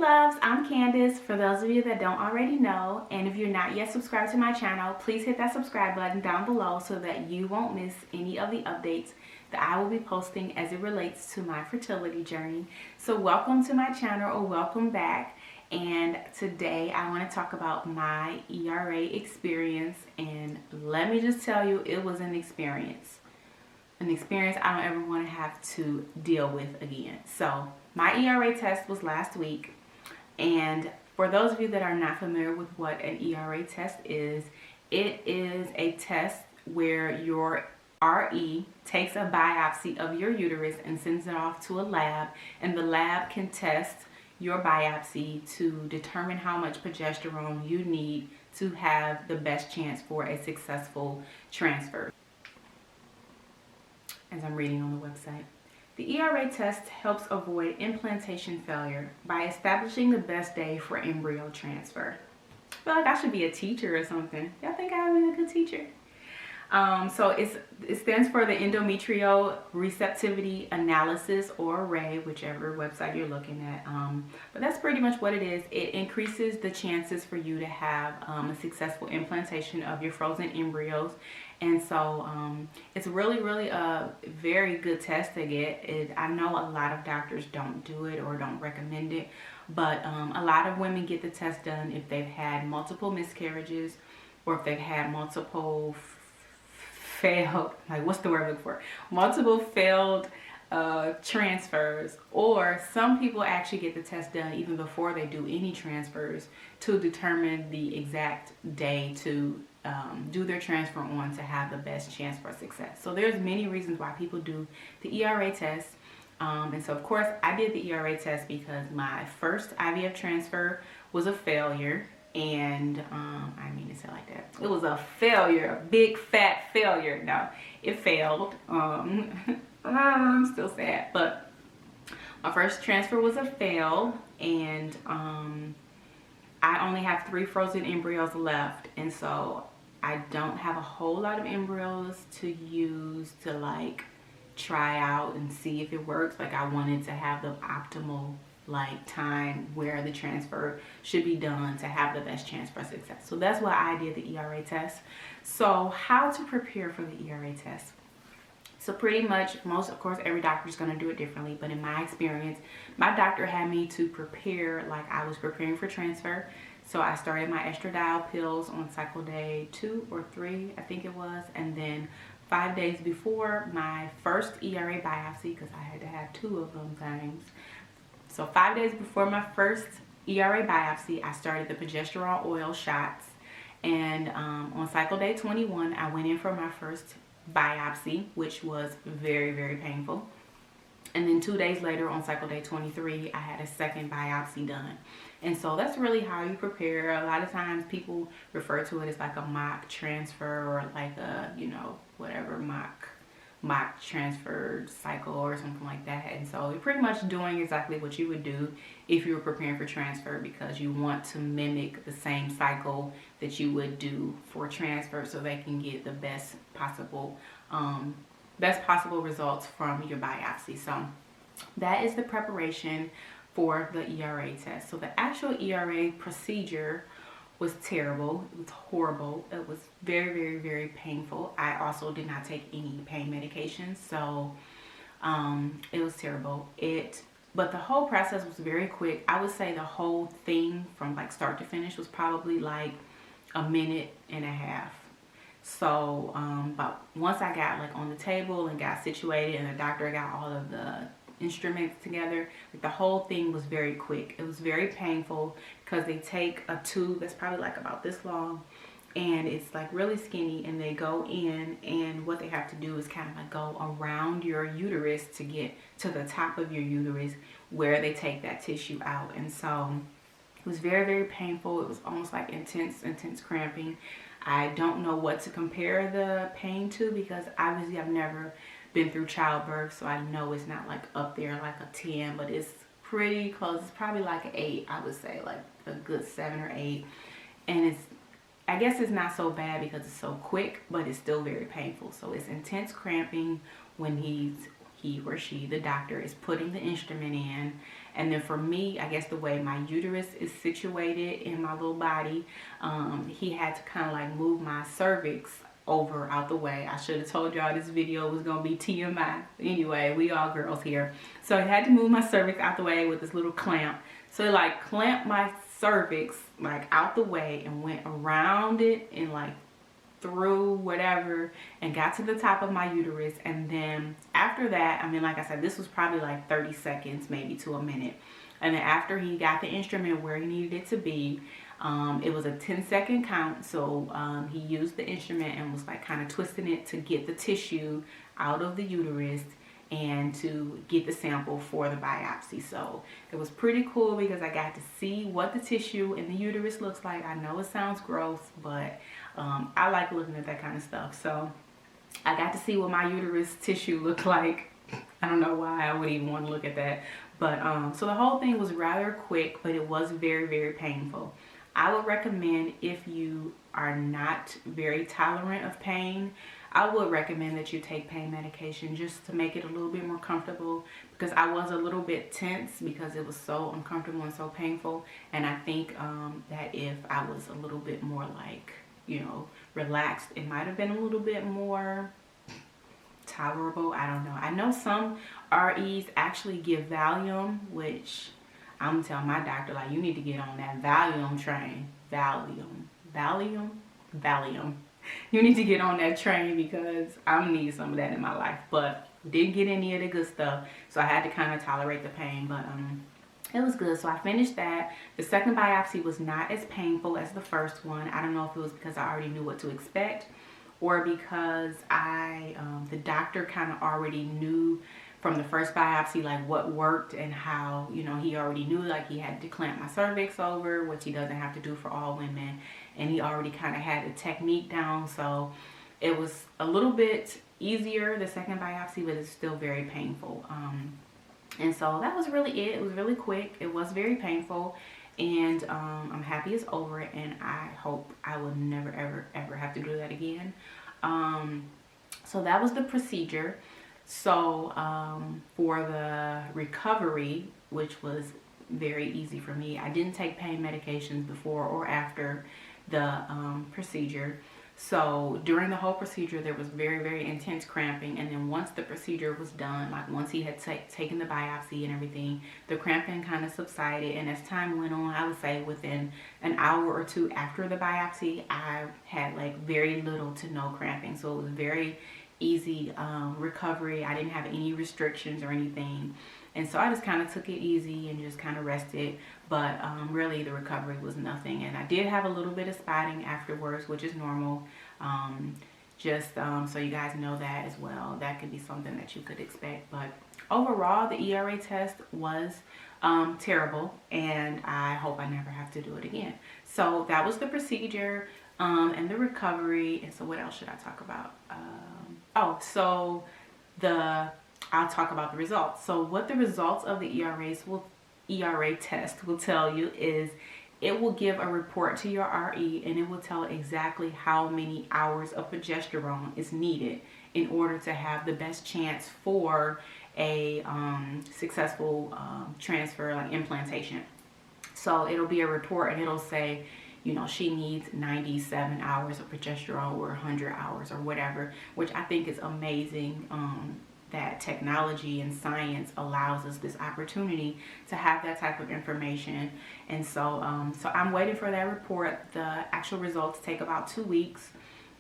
loves, I'm Candace, for those of you that don't already know, and if you're not yet subscribed to my channel, please hit that subscribe button down below so that you won't miss any of the updates that I will be posting as it relates to my fertility journey. So welcome to my channel, or welcome back, and today I want to talk about my ERA experience, and let me just tell you, it was an experience I don't ever want to have to deal with again. So my ERA test was last week, and for those of you that are not familiar with what an ERA test is, it is a test where your RE takes a biopsy of your uterus and sends it off to a lab, and the lab can test your biopsy to determine how much progesterone you need to have the best chance for a successful transfer. As I'm reading on the website, the ERA test helps avoid implantation failure by establishing the best day for embryo transfer. I feel like I should be a teacher or something. Y'all think I would be a good teacher? So it stands for the Endometrial Receptivity Analysis, or Array, whichever website you're looking at. But that's pretty much what it is. It increases the chances for you to have a successful implantation of your frozen embryos. And so it's really a very good test to get. I know a lot of doctors don't do it or don't recommend it, but a lot of women get the test done if they've had multiple miscarriages, or if they've had multiple multiple failed transfers, or some people actually get the test done even before they do any transfers to determine the exact day to do their transfer on to have the best chance for success. So there's many reasons why people do the ERA test. And so of course I did the ERA test because my first IVF transfer was a failure. And I mean to say it like that. It was a failure, a big fat failure. No, it failed. I'm still sad, but my first transfer was a fail, and I only have 3 frozen embryos left, and so I don't have a whole lot of embryos to use to like try out and see if it works. Like, I wanted to have the optimal time where the transfer should be done to have the best chance for success. So that's why I did the ERA test. So how to prepare for the ERA test? So pretty much of course every doctor is going to do it differently, but in my experience, my doctor had me to prepare like I was preparing for transfer. So I started my estradiol pills on cycle day 2 or 3, I think it was, and then 5 days before my first ERA biopsy, because I had to have 2 of them things. So 5 days before my first ERA biopsy, I started the progesterone oil shots. And on cycle day 21, I went in for my first biopsy, which was very painful. And then 2 days later, on cycle day 23, I had a second biopsy done. And so that's really how you prepare. A lot of times people refer to it as like a mock transfer, or like a, whatever, mock transfer cycle or something like that. And so you're pretty much doing exactly what you would do if you were preparing for transfer, because you want to mimic the same cycle that you would do for transfer so they can get the best possible results from your biopsy. So that is the preparation for the ERA test. So the actual ERA procedure was terrible. It was horrible. It was very painful. I also did not take any pain medications, so it was terrible. But the whole process was very quick. I would say the whole thing from like start to finish was probably like a minute and a half. So but once I got like on the table and got situated, and the doctor got all of the instruments together, like the whole thing was very quick. It was very painful because they take a tube that's probably like about this long, and it's like really skinny, and they go in, and what they have to do is kind of like go around your uterus to get to the top of your uterus where they take that tissue out. And so it was very painful. It was almost like intense cramping. I don't know what to compare the pain to, because obviously I've never been through childbirth, so I know it's not like up there like a 10, but it's pretty close. It's probably like an 8, I would say, like a good 7 or 8. And I guess it's not so bad because it's so quick, but it's still very painful. So it's intense cramping when he's he or she, the doctor, is putting the instrument in. And then for me, I guess the way my uterus is situated in my little body, he had to kind of like move my cervix over out the way. I should have told y'all this video was gonna be TMI. Anyway, we all girls here. So he had to move my cervix out the way with this little clamp. So he like clamped my cervix like out the way and went around it and like through whatever and got to the top of my uterus. And then after that, I mean, like I said, this was probably like 30 seconds, maybe to a minute. And then after he got the instrument where he needed it to be, it was a 10-second count. So he used the instrument and was like kind of twisting it to get the tissue out of the uterus and to get the sample for the biopsy. So it was pretty cool because I got to see what the tissue in the uterus looks like. I know it sounds gross, but I like looking at that kind of stuff. So I got to see what my uterus tissue looked like. I don't know why I would even want to look at that. But so the whole thing was rather quick, but it was very, very painful. I would recommend, if you are not very tolerant of pain, I would recommend that you take pain medication just to make it a little bit more comfortable, because I was a little bit tense because it was so uncomfortable and so painful. And I think that if I was a little bit more like, you know, relaxed, it might have been a little bit more tolerable. I don't know. I know some REs actually give valium, which I'm telling my doctor, like, you need to get on that valium train. Valium. You need to get on that train because I need some of that in my life. But didn't get any of the good stuff, so I had to kind of tolerate the pain. But it was good. So I finished that. The second biopsy was not as painful as the first one. I don't know if it was because I already knew what to expect, or because the doctor kind of already knew from the first biopsy like what worked and how, you know, he already knew like he had to clamp my cervix over, which he doesn't have to do for all women, and he already kind of had the technique down. So it was a little bit easier the second biopsy, but it's still very painful. And so that was really it. It was really quick. It was very painful, and I'm happy it's over, and I hope I will never ever have to do that again. So that was the procedure. So for the recovery, which was very easy for me, I didn't take pain medications before or after the procedure. So during the whole procedure, there was very intense cramping. And then once the procedure was done, like once he had taken the biopsy and everything, the cramping kind of subsided. And as time went on, I would say within an hour or two after the biopsy, I had like very little to no cramping. So it was very easy recovery. I didn't have any restrictions or anything. And so I just kind of took it easy and just kind of rested. But really the recovery was nothing. And I did have a little bit of spotting afterwards, which is normal. So you guys know that as well. That could be something that you could expect. But overall, the ERA test was terrible. And I hope I never have to do it again. So that was the procedure and the recovery. And so what else should I talk about? I'll talk about the results. So what the results of the ERA test will tell you is it will give a report to your RE, and it will tell exactly how many hours of progesterone is needed in order to have the best chance for a successful transfer, like implantation. So it'll be a report, and it'll say, you know, she needs 97 hours of progesterone or 100 hours or whatever, which I think is amazing. That technology and science allows us this opportunity to have that type of information. And so so I'm waiting for that report. The actual results take about 2 weeks.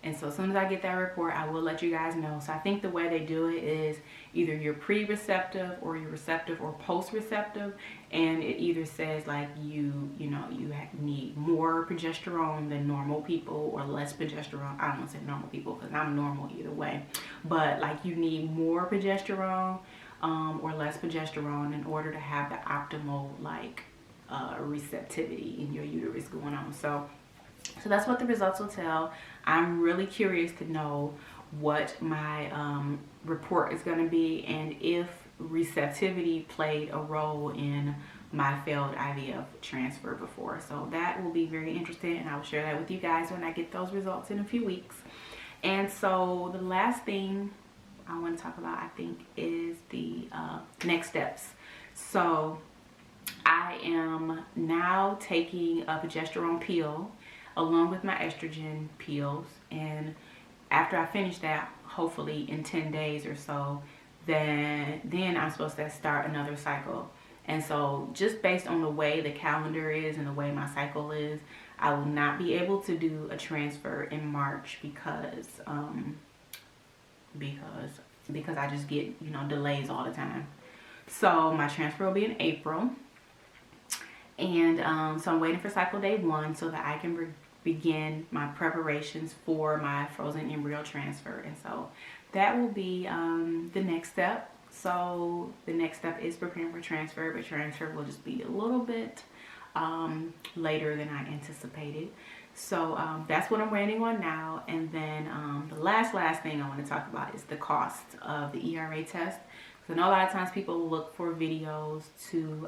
And so as soon as I get that report, I will let you guys know. So I think the way they do it is either you're pre-receptive or you're receptive or post-receptive. And it either says like you need more progesterone than normal people, or less progesterone. I don't want to say normal people because I'm normal either way. But like you need more progesterone or less progesterone in order to have the optimal like receptivity in your uterus going on. So that's what the results will tell. I'm really curious to know what my report is going to be, and if receptivity played a role in my failed IVF transfer before. So that will be very interesting, and I will share that with you guys when I get those results in a few weeks. And so the last thing, I want to talk about, I think, is the next steps. So I am now taking a progesterone pill along with my estrogen pills, and after I finish that, hopefully in 10 days or so, then I'm supposed to start another cycle. And so just based on the way the calendar is and the way my cycle is, I will not be able to do a transfer in March because I just get, you know, delays all the time. So my transfer will be in April. And so I'm waiting for cycle day 1 so that I can begin my preparations for my frozen embryo transfer. And so that will be the next step. So the next step is preparing for transfer, but transfer will just be a little bit later than I anticipated. So that's what I'm waiting on now. And then the last thing I want to talk about is the cost of the ERA test. So I know a lot of times people look for videos to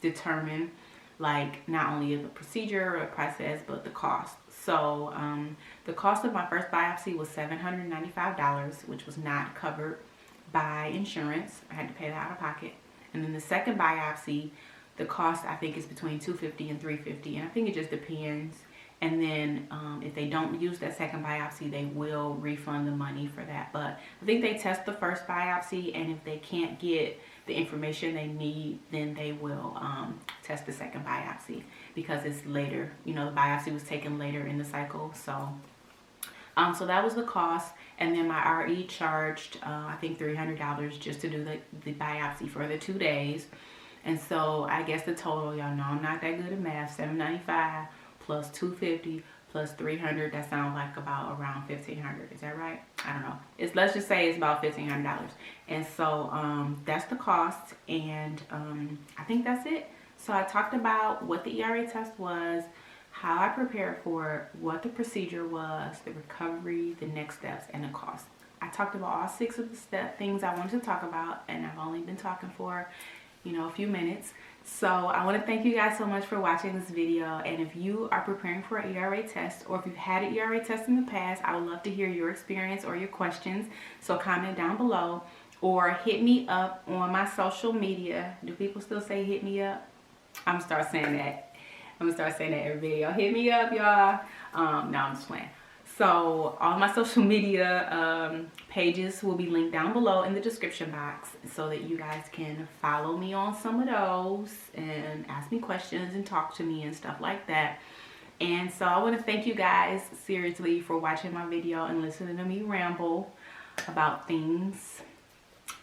determine, like, not only the procedure or process, but the cost. So the cost of my first biopsy was $795, which was not covered by insurance. I had to pay that out of pocket. And then the second biopsy, the cost I think is between $250 and $350, and I think it just depends. And then if they don't use that second biopsy, they will refund the money for that. But I think they test the first biopsy, and if they can't get the information they need, then they will test the second biopsy, because it's later. You know, the biopsy was taken later in the cycle. So so that was the cost. And then my RE charged I think $300 just to do the biopsy for the 2 days. And so I guess the total, y'all know I'm not that good at math, $795 plus $250 plus $300, that sounds like about around $1,500. Is that right? I don't know. Let's just say it's about $1,500. And so that's the cost, and I think that's it. So I talked about what the ERA test was, how I prepared for it, what the procedure was, the recovery, the next steps, and the cost. I talked about all 6 of the things I wanted to talk about, and I've only been talking for, you know, a few minutes. So I want to thank you guys so much for watching this video. And if you are preparing for an ERA test, or if you've had an ERA test in the past, I would love to hear your experience or your questions. So comment down below, or hit me up on my social media. Do people still say hit me up? I'm gonna start saying that. I'm gonna start saying that every video. Hit me up, y'all. No, I'm just playing. So all my social media pages will be linked down below in the description box, so that you guys can follow me on some of those and ask me questions and talk to me and stuff like that. And so I want to thank you guys seriously for watching my video and listening to me ramble about things.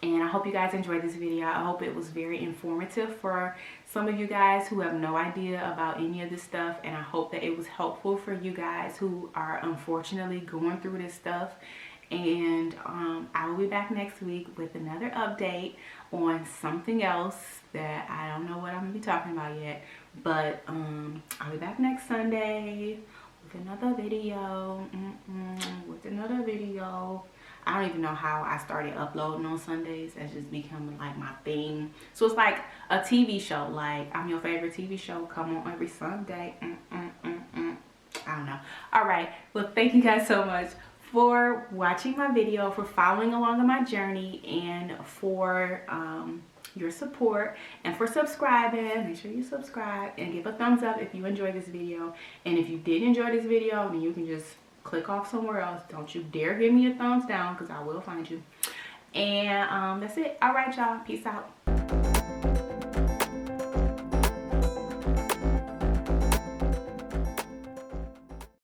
And I hope you guys enjoyed this video. I hope it was very informative for some of you guys who have no idea about any of this stuff. And I hope that it was helpful for you guys who are unfortunately going through this stuff. And I will be back next week with another update on something else that I don't know what I'm going to be talking about yet. But I'll be back next Sunday with another video. I don't even know how I started uploading on Sundays. That's just becoming like my thing. So it's like a TV show. Like, I'm your favorite TV show. Come on every Sunday. I don't know. All right. Well, thank you guys so much for watching my video, for following along on my journey, and for your support, and for subscribing. Make sure you subscribe and give a thumbs up if you enjoyed this video. And if you did enjoy this video, then you can just click off somewhere else. Don't you dare give me a thumbs down, because I will find you. And that's it. All right, y'all. Peace out.